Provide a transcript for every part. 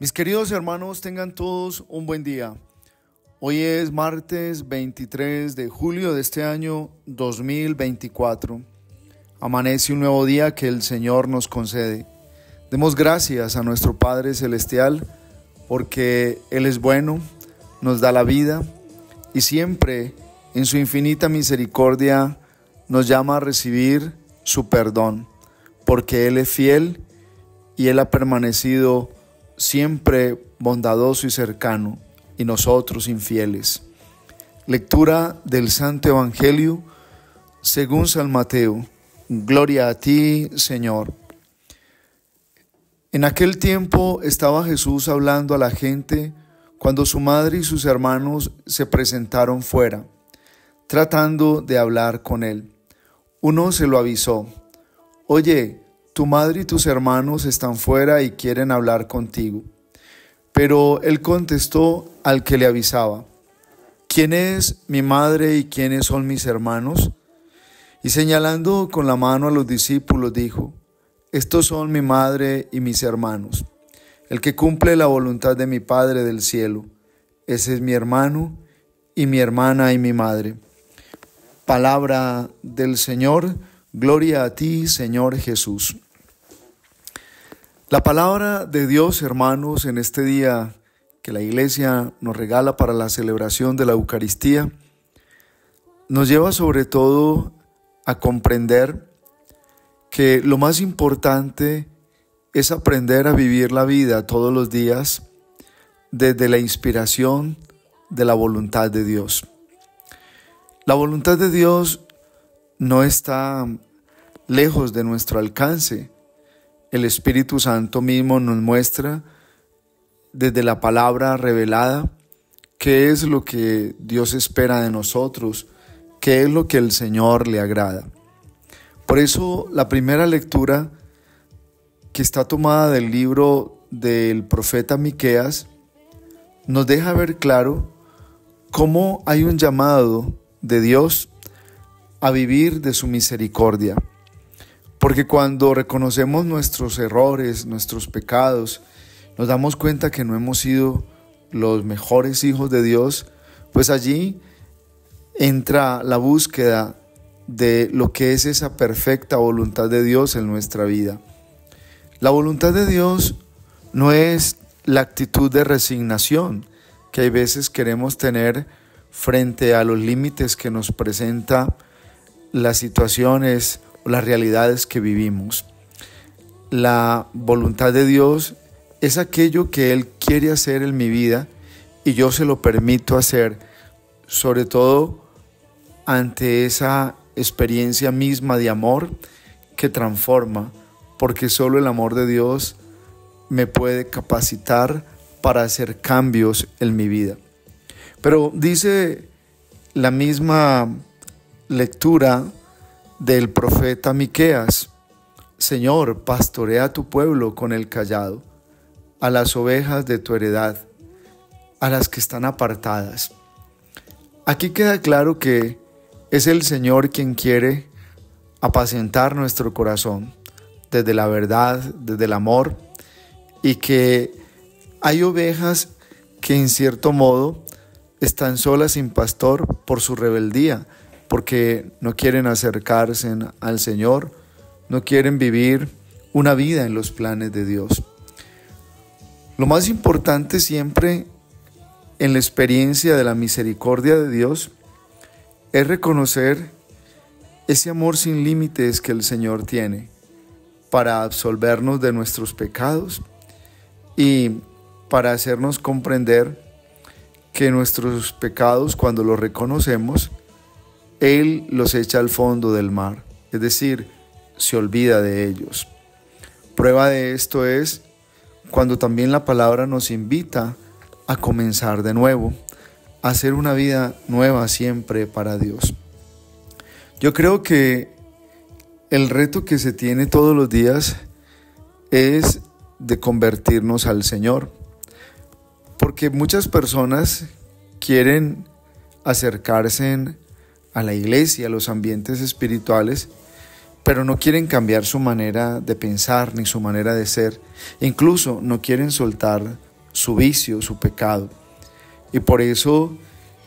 Mis queridos hermanos, tengan todos un buen día. Hoy es martes 23 de julio de este año 2024. Amanece un nuevo día que el Señor nos concede. Demos gracias a nuestro Padre Celestial porque Él es bueno, nos da la vida y siempre en su infinita misericordia nos llama a recibir su perdón, porque Él es fiel y Él ha permanecido siempre bondadoso y cercano, y nosotros infieles. Lectura del Santo Evangelio según San Mateo. Gloria a ti, Señor. En aquel tiempo estaba Jesús hablando a la gente cuando su madre y sus hermanos se presentaron fuera, tratando de hablar con él. Uno se lo avisó: «Oye, tu madre y tus hermanos están fuera y quieren hablar contigo». Pero él contestó al que le avisaba: «¿Quién es mi madre y quiénes son mis hermanos?». Y señalando con la mano a los discípulos dijo: «Estos son mi madre y mis hermanos. El que cumple la voluntad de mi Padre del cielo, ese es mi hermano y mi hermana y mi madre». Palabra del Señor. Gloria a ti, Señor Jesús. La palabra de Dios, hermanos, en este día que la Iglesia nos regala para la celebración de la Eucaristía, nos lleva sobre todo a comprender que lo más importante es aprender a vivir la vida todos los días desde la inspiración de la voluntad de Dios. La voluntad de Dios no está lejos de nuestro alcance. El Espíritu Santo mismo nos muestra desde la palabra revelada qué es lo que Dios espera de nosotros, qué es lo que el Señor le agrada. Por eso la primera lectura, que está tomada del libro del profeta Miqueas, nos deja ver claro cómo hay un llamado de Dios a vivir de su misericordia. Porque cuando reconocemos nuestros errores, nuestros pecados, nos damos cuenta que no hemos sido los mejores hijos de Dios, pues allí entra la búsqueda de lo que es esa perfecta voluntad de Dios en nuestra vida. La voluntad de Dios no es la actitud de resignación que hay veces queremos tener frente a los límites que nos presenta las situaciones o las realidades que vivimos. La voluntad de Dios es aquello que Él quiere hacer en mi vida y yo se lo permito hacer, sobre todo ante esa experiencia misma de amor que transforma, porque solo el amor de Dios me puede capacitar para hacer cambios en mi vida. Pero dice la misma lectura del profeta Miqueas: «Señor, pastorea a tu pueblo con el cayado, a las ovejas de tu heredad, a las que están apartadas». Aquí queda claro que es el Señor quien quiere apacentar nuestro corazón desde la verdad, desde el amor, y que hay ovejas que en cierto modo están solas sin pastor por su rebeldía, porque no quieren acercarse al Señor, no quieren vivir una vida en los planes de Dios. Lo más importante siempre en la experiencia de la misericordia de Dios es reconocer ese amor sin límites que el Señor tiene para absolvernos de nuestros pecados y para hacernos comprender que nuestros pecados, cuando los reconocemos, Él los echa al fondo del mar, es decir, se olvida de ellos. Prueba de esto es cuando también la palabra nos invita a comenzar de nuevo, a hacer una vida nueva siempre para Dios. Yo creo que el reto que se tiene todos los días es de convertirnos al Señor, porque muchas personas quieren acercarse a la iglesia, a los ambientes espirituales, pero no quieren cambiar su manera de pensar ni su manera de ser. Incluso no quieren soltar su vicio, su pecado. Y por eso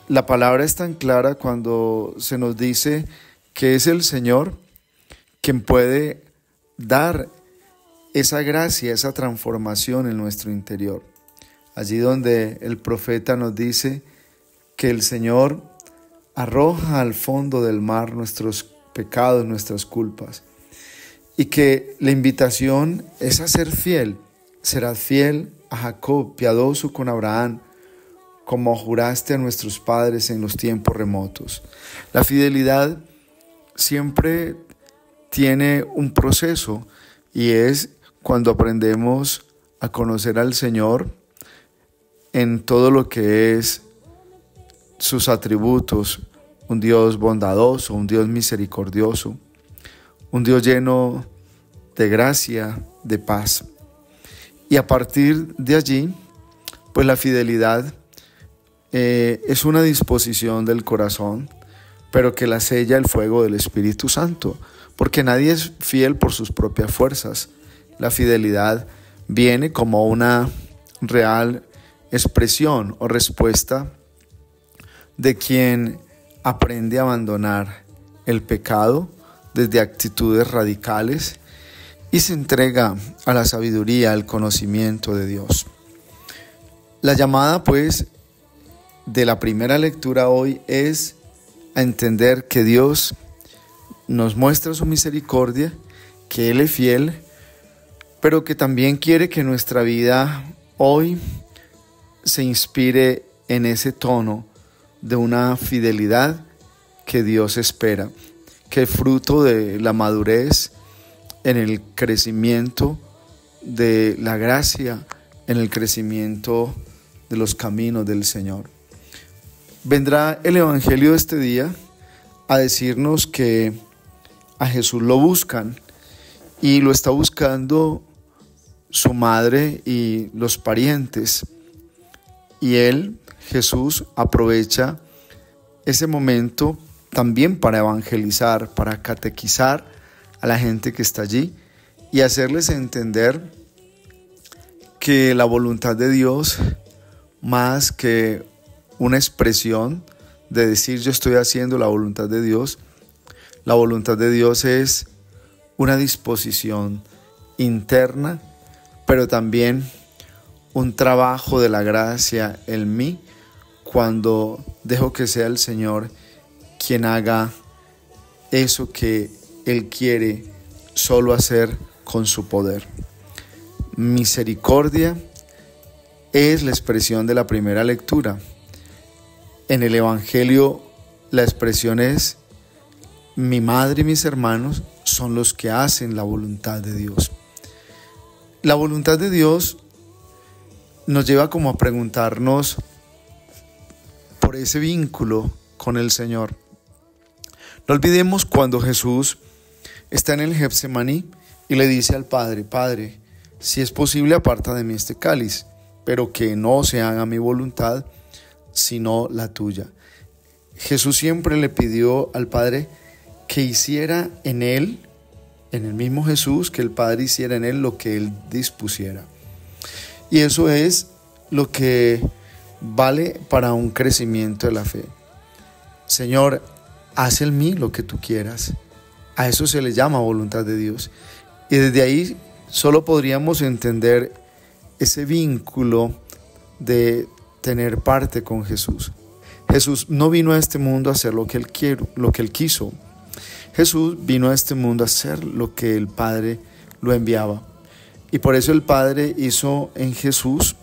la palabra es tan clara cuando se nos dice que es el Señor quien puede dar esa gracia, esa transformación en nuestro interior. Allí donde el profeta nos dice que el Señor arroja al fondo del mar nuestros pecados, nuestras culpas, y que la invitación es a ser fiel. Serás fiel a Jacob, piadoso con Abraham, como juraste a nuestros padres en los tiempos remotos. La fidelidad siempre tiene un proceso, y es cuando aprendemos a conocer al Señor en todo lo que es sus atributos: un Dios bondadoso, un Dios misericordioso, un Dios lleno de gracia, de paz. Y a partir de allí, pues la fidelidad es una disposición del corazón, pero que la sella el fuego del Espíritu Santo, porque nadie es fiel por sus propias fuerzas. La fidelidad viene como una real expresión o respuesta de quien aprende a abandonar el pecado desde actitudes radicales y se entrega a la sabiduría, al conocimiento de Dios. La llamada, pues, de la primera lectura hoy es a entender que Dios nos muestra su misericordia, que Él es fiel, pero que también quiere que nuestra vida hoy se inspire en ese tono de una fidelidad que Dios espera, que es fruto de la madurez, en el crecimiento de la gracia, en el crecimiento de los caminos del Señor. Vendrá el Evangelio de este día a decirnos que a Jesús lo buscan, y lo está buscando su madre y los parientes. Y él, Jesús, aprovecha ese momento también para evangelizar, para catequizar a la gente que está allí y hacerles entender que la voluntad de Dios, más que una expresión de decir yo estoy haciendo la voluntad de Dios, la voluntad de Dios es una disposición interna, pero también un trabajo de la gracia en mí cuando dejo que sea el Señor quien haga eso que Él quiere solo hacer con su poder. Misericordia es la expresión de la primera lectura. En el Evangelio la expresión es: mi madre y mis hermanos son los que hacen la voluntad de Dios. La voluntad de Dios nos lleva como a preguntarnos por ese vínculo con el Señor. No olvidemos cuando Jesús está en el Getsemaní y le dice al Padre: Padre, si es posible, aparta de mí este cáliz, pero que no se haga mi voluntad, sino la tuya. Jesús siempre le pidió al Padre que hiciera en él, en el mismo Jesús, que el Padre hiciera en él lo que él dispusiera. Y eso es lo que vale para un crecimiento de la fe. Señor, haz en mí lo que tú quieras. A eso se le llama voluntad de Dios. Y desde ahí solo podríamos entender ese vínculo de tener parte con Jesús. Jesús no vino a este mundo a hacer lo que él quiso. Jesús vino a este mundo a hacer lo que el Padre lo enviaba. Y por eso el Padre hizo en Jesús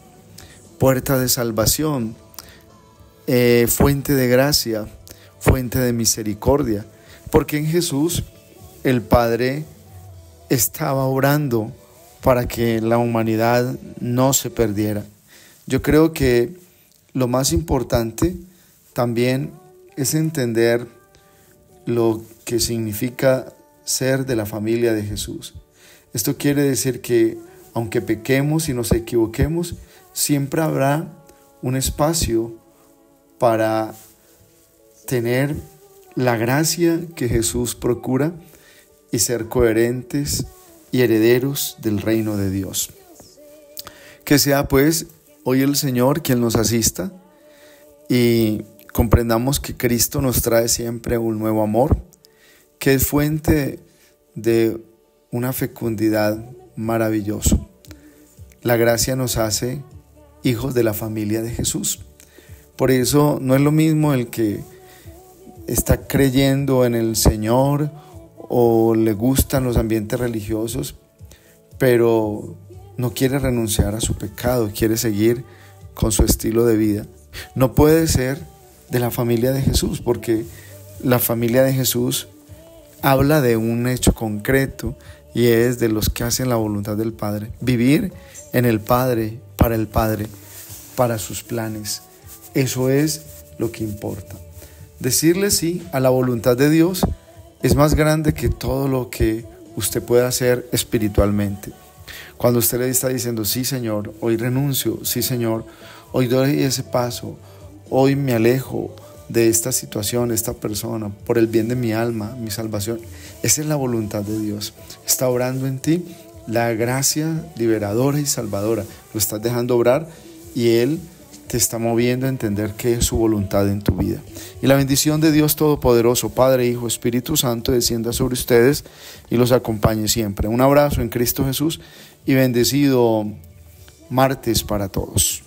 puerta de salvación, fuente de gracia, fuente de misericordia. Porque en Jesús el Padre estaba orando para que la humanidad no se perdiera. Yo creo que lo más importante también es entender lo que significa ser de la familia de Jesús. Esto quiere decir que aunque pequemos y nos equivoquemos, siempre habrá un espacio para tener la gracia que Jesús procura y ser coherentes y herederos del reino de Dios. Que sea pues hoy el Señor quien nos asista y comprendamos que Cristo nos trae siempre un nuevo amor, que es fuente de una fecundidad maravillosa. La gracia nos hace hijos de la familia de Jesús. Por eso no es lo mismo el que está creyendo en el Señor o le gustan los ambientes religiosos, pero no quiere renunciar a su pecado, quiere seguir con su estilo de vida. No puede ser de la familia de Jesús, porque la familia de Jesús habla de un hecho concreto y es de los que hacen la voluntad del Padre. Vivir en el Padre, para sus planes. Eso es lo que importa. Decirle sí a la voluntad de Dios es más grande que todo lo que usted pueda hacer espiritualmente. Cuando usted le está diciendo, sí Señor, hoy renuncio, sí Señor, hoy doy ese paso, hoy me alejo de esta situación, esta persona, por el bien de mi alma, mi salvación. Esa es la voluntad de Dios. Está obrando en ti la gracia liberadora y salvadora. Lo estás dejando obrar y Él te está moviendo a entender qué es su voluntad en tu vida. Y la bendición de Dios Todopoderoso, Padre, Hijo, Espíritu Santo, descienda sobre ustedes y los acompañe siempre. Un abrazo en Cristo Jesús y bendecido martes para todos.